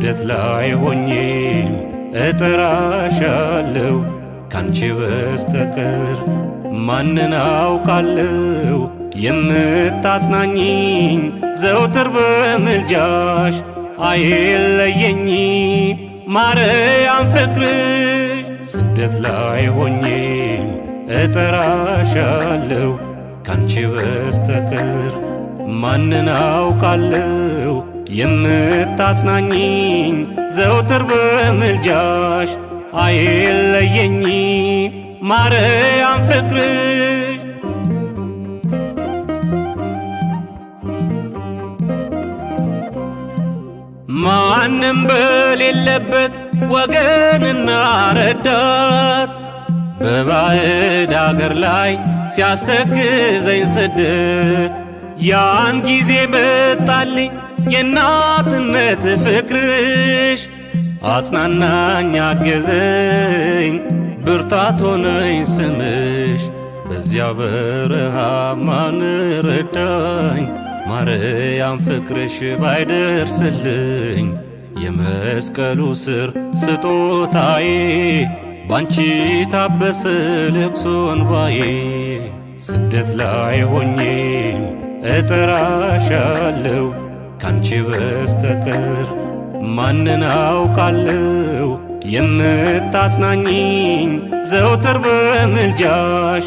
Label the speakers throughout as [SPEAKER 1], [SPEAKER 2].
[SPEAKER 1] ስደት ላይ ሆኜ እጠራሻለሁ ካንቺ በስተቀር ማንን አውቃለሁ የምታጽናኝኝ ዘውትር በምልጃሽ አይለየኝ ማርያም ፍቅርሽ ስደት ላይ ሆኜ እጠራሻለሁ ካንቺ በስተቀር ማንን አውቃለሁ የምታጽናኝኝ ዘውትር በምልጃሽ አይለየኝ ማርያም ፍቅርሽ ማንም በሌለበት ወገንና ረዳት በባዕድ አገር ላይ ሲያስተክዘኝ ስደት ያን ጊዜ መጣልኝ የእናትነት ፍቅርሽ አጽናናኝ አገዘኝ ብርታት ሆነኝ ስምሽ በዚያ በረሃ ማን ረዳኝ ማርያም ፍቅርሽ ባይደርስልኝ የመስቀሉ ስር ስጦታዬ ባንቺ ታበሰ ልቅሶ እንባዬ ስደት ላይ ሆኜ እጠራሻለሁ ካንቺ በስተቀር ማንን አውቃለሁ የምታጽናኝኝ ዘውትር በምልጃሽ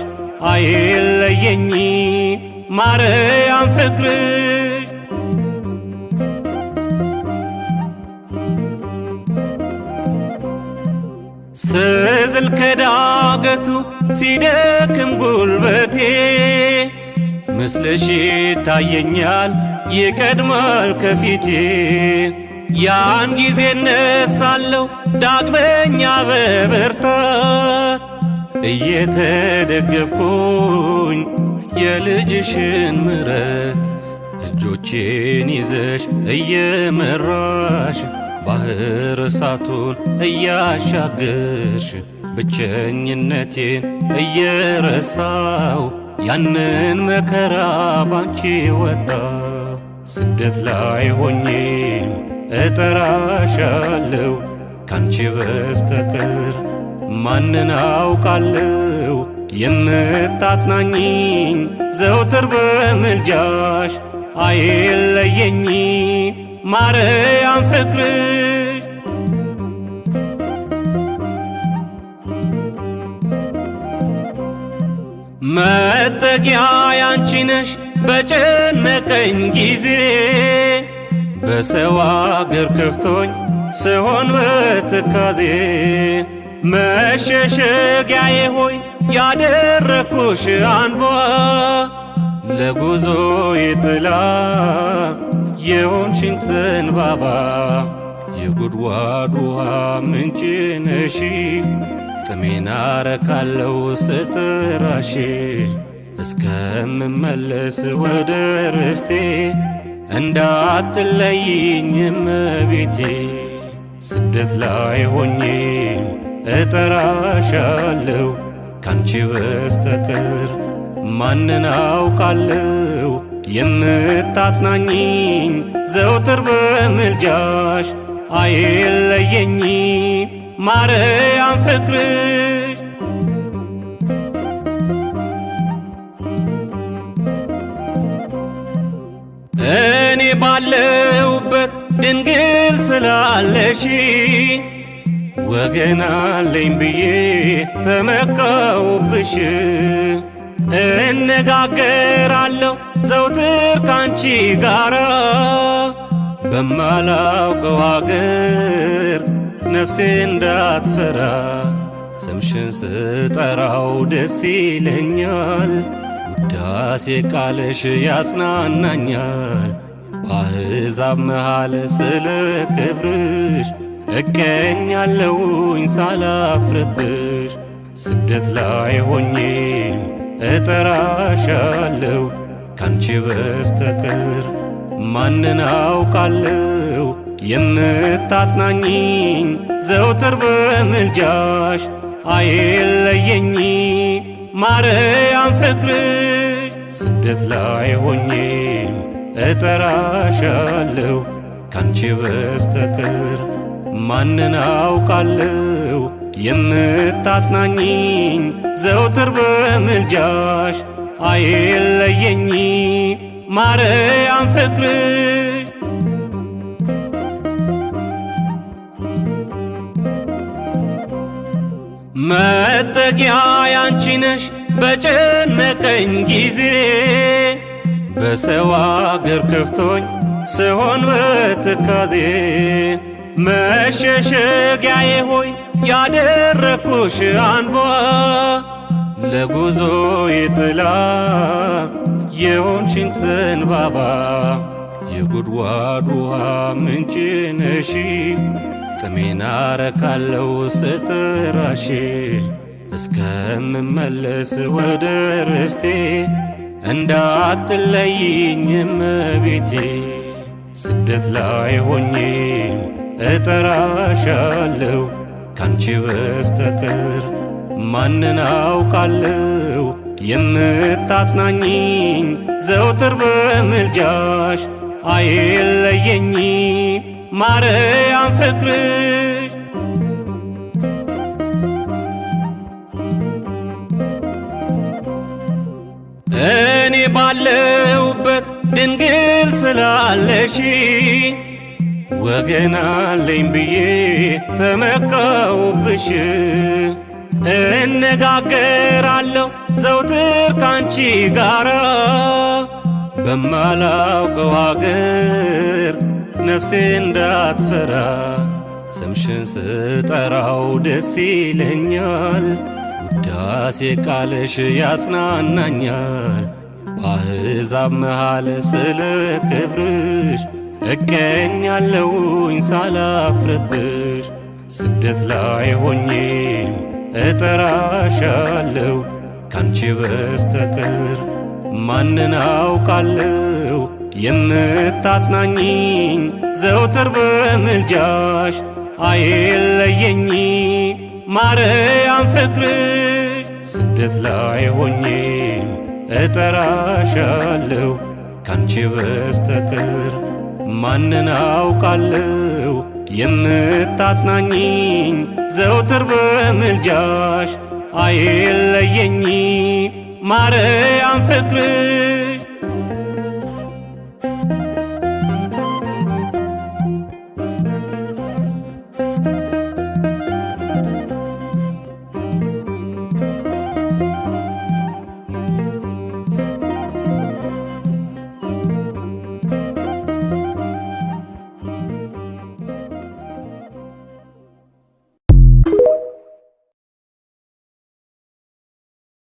[SPEAKER 1] አይለየኝ ማርያም ፍቅርሽ ስዝል ከዳገቱ ሲደክም ጉልበቴ ምስልሽ ይታየኛል ይቀድማል ከፊቴ ያን ጊዜ እነሳለሁ ዳግመኛ በብርታት እየተደገፍኩኝ የልጅሽን ምሕረት እጆቼን ይዘሽ እየመራሽ ባህር እሳቱን እያሻገርሽ ብቸኝነቴን እየረሳው ያንን መከራ ባንቺ ወጣ ስደት ላይ ሆኜ እጠራሻለሁ ካንቺ በስተቀር ማንን አውቃለሁ የምታጽናኝኝ ዘውትር በምልጃሽ አይለየኝ ማርያም ፍቅርሽ መጠጊያ ያንቺ ነሽ በጨነቀኝ ጊዜ በሰው አገር ከፍቶኝ ስሆን በትካዜ መሸሸጊያዬ ሆይ ያደረኩሽ አንቧ ለጉዞዬ ጥላ የሆንሽኝ ዘንባባ የጉድጓድ ውሃ ምንጭ ነሽ ጥሜን አረካለሁ ስጥራሽ እስከምመለስ ወደ ርስቴ እንዳትለይኝ እመቤቴ ስደት ላይ ሆኜ እጠራሻለሁ ካንቺ በስተቀር ማንን አውቃለሁ የምታጽናኝኝ ዘውትር በምልጃሽ አይለየኝ ማርያም ፍቅርሽ እኔ ባለሁበት ድንግል ስላለሽ ወገን አለኝ ብዬ ተመካሁብሽ እነጋገራለሁ ዘውትር ካንቺ ጋራ በማላውቀው አገር ነፍሴ እንዳትፈራ ስምሽን ስጠራው ደስ ይለኛል ውዳሴ ቃልሽ ያጽናናኛል በአሕዛብ መሃል ስለ ክብርሽ እገኛለሁኝ ሳላፍርብሽ ስደት ላይ ሆኜ እጠራሻለሁ ካንቺ በስተቀር ማንን አውቃለሁ የምታጽናኝኝ ዘውትር በምልጃሽ አይለየኝ ማርያም ፍቅርሽ ስደት ላይ ሆኜ እጠራሻለሁ ካንቺ በስተቀር ማንን አውቃለሁ የምታጽናኝኝ ዘውትር በምልጃሽ አይለየኝ ማርያም ፍቅርሽ መጠጊያ ያንቺ ነሽ በጨነቀኝ ጊዜ በሰው አገር ከፍቶኝ ስሆን በትካዜ መሸሸጊያዬ ሆይ ያደረኩሽ አንቧ ለጉዞዬ ጥላ የሆንሽኝ ዘንባባ የጉድጓድ ውሃ ምንጭ ነሽ ጥሜን አረካለው ስጥራሽ እስከምመለስ ወደ ርስቴ እንዳትለይኝ እመቤቴ ስደት ላይ ሆኜም እጠራሻለሁ ካንቺ በስተቀር ማንን አውቃለሁ የምታጽናኝኝ ዘውትር በምልጃሽ አይለየኝ ማርያም ፍቅርሽ እኔ ባለሁበት ድንግል ስላለሽ ወገን አለኝ ብዬ ተመካሁብሽ እነጋገራለሁ ዘውትር ካንቺ ጋራ በማላውቀው አገር ነፍሴ እንዳትፈራ ስምሽን ስጠራው ደስ ይለኛል ውዳሴ ቃልሽ ያጽናናኛል በአሕዛብ መሃል ስለ ክብርሽ እቀኛለሁኝ ሳላፍርብሽ ስደት ላይ ሆኜም እጠራሻለሁ ካንቺ በስተቀር ማንን አውቃለሁ የምታጽናኝኝ ዘውትር በምልጃሽ አይለየኝ ማርያም ፍቅርሽ ስደት ላይ ሆኜም እጠራሻለሁ ካንቺ በስተቀር ማንን አውቃለሁ የምታጽናኝኝ ዘውትር በምልጃሽ አይለየኝ ማርያም ፍቅርሽ